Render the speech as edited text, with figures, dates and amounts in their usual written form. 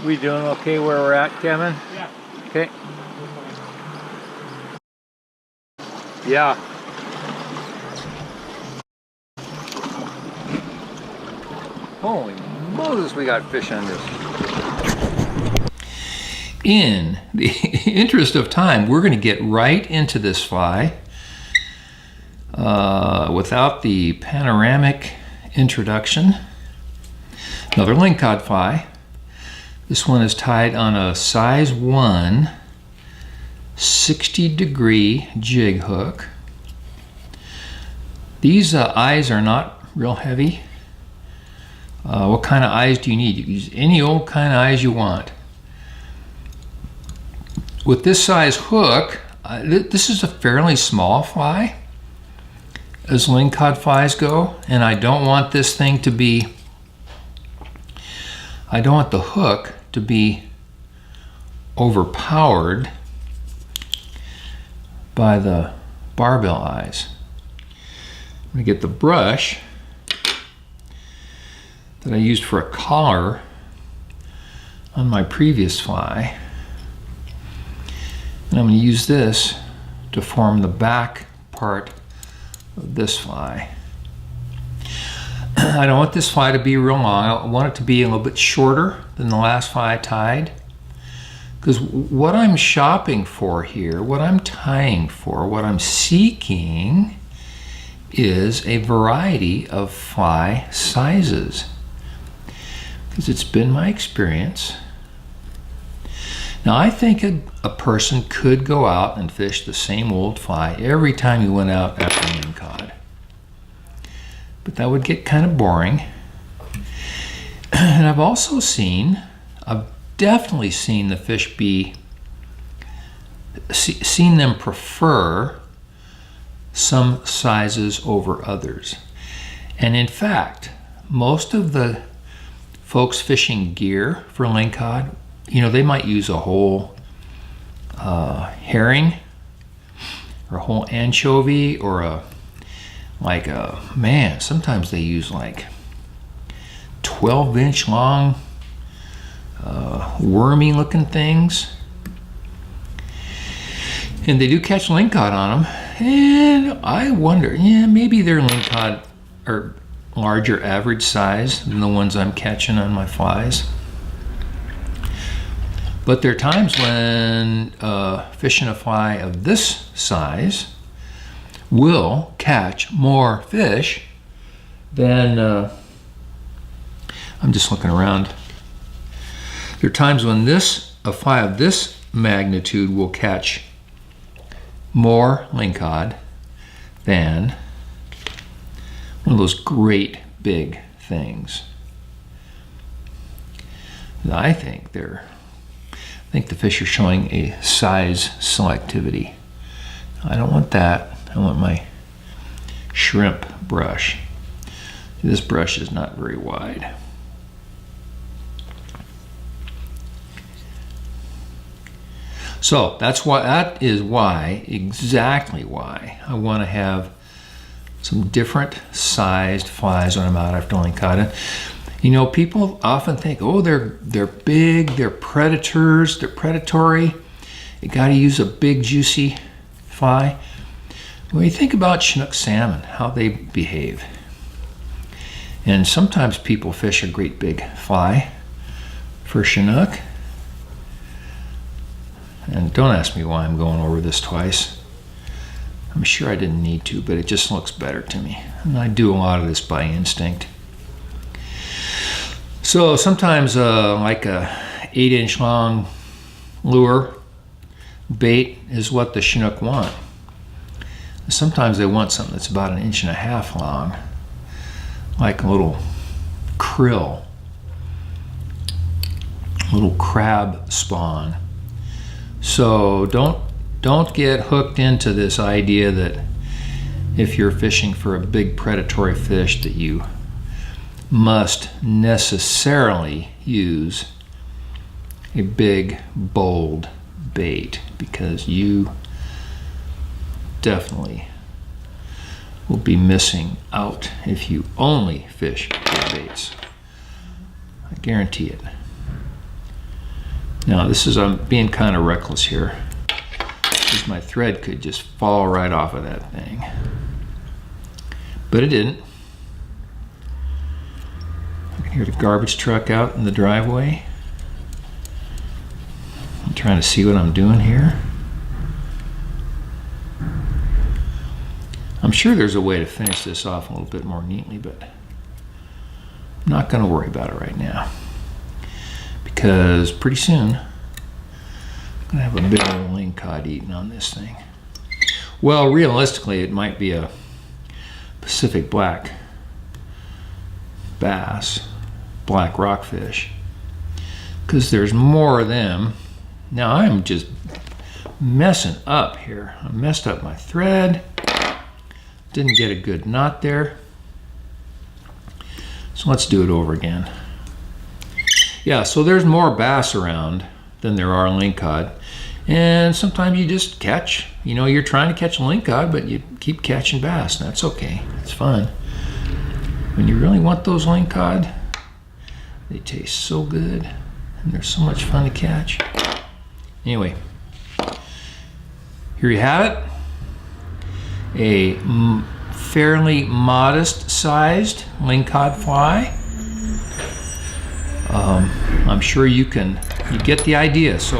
We doing okay where we're at, Kevin? Yeah. Okay. Yeah. Holy Moses, we got fish on this. In the interest of time, we're going to get right into this fly without the panoramic introduction. Another LIngcod fly. This one is tied on a size 1 60-degree jig hook. These eyes are not real heavy. What kind of eyes do you need? You can use any old kind of eyes you want. With this size hook, this is a fairly small fly as LIngcod flies go, and I don't want this thing to be, I don't want the hook to be overpowered by the barbell eyes. I'm going to get the brush that I used for a collar on my previous fly, and I'm going to use this to form the back part of this fly. I don't want this fly to be real long. I want it to be a little bit shorter than the last fly I tied, because what I'm shopping for here, what I'm tying for, what I'm seeking is a variety of fly sizes, because it's been my experience. Now, I think a person could go out and fish the same old fly every time you went out after LIngcod, but that would get kind of boring. And I've also seen, I've definitely seen the fish seen them prefer some sizes over others. And in fact, most of the folks fishing gear for LIngcod, you know, they might use a whole herring or a whole anchovy, or sometimes they use like 12-inch long wormy looking things, and they do catch LIngcod on them. And I wonder, yeah, maybe their LIngcod are larger average size than the ones I'm catching on my flies. But there are times when fishing a fly of this size will catch more fish than, I'm just looking around. There are times when a fly of this magnitude will catch more LIngcod than one of those great big things. I think the fish are showing a size selectivity. I don't want that. I want my shrimp brush. This brush is not very wide. So that is exactly why I want to have some different sized flies when I'm out after LIngcod. You know, people often think, oh, they're big, they're predators, they're predatory. You got to use a big, juicy fly. When you think about Chinook salmon, how they behave, and sometimes people fish a great big fly for Chinook. And don't ask me why I'm going over this twice. I'm sure I didn't need to, but it just looks better to me. And I do a lot of this by instinct. So sometimes like a 8-inch long lure bait is what the Chinook want. Sometimes they want something that's about 1.5 inches long, like a little krill, little crab spawn. So don't get hooked into this idea that if you're fishing for a big predatory fish that you must necessarily use a big, bold bait, because you definitely will be missing out if you only fish big baits. I guarantee it. Now this is, I'm being kind of reckless here, because my thread could just fall right off of that thing. But it didn't. I can hear the garbage truck out in the driveway. I'm trying to see what I'm doing here. I'm sure there's a way to finish this off a little bit more neatly, but I'm not going to worry about it right now, because pretty soon I'm going to have a big old lingcod eating on this thing. Well, realistically, it might be a Pacific black bass, black rockfish, because there's more of them. Now I'm just messing up here. I messed up my thread. Didn't get a good knot there. So let's do it over again. Yeah, so there's more bass around than there are lingcod. And sometimes you just catch, you know, you're trying to catch a lingcod, but you keep catching bass. That's okay, it's fun. When you really want those lingcod, they taste so good and they're so much fun to catch. Anyway, here you have it. A fairly modest sized lingcod fly. I'm sure you get the idea. So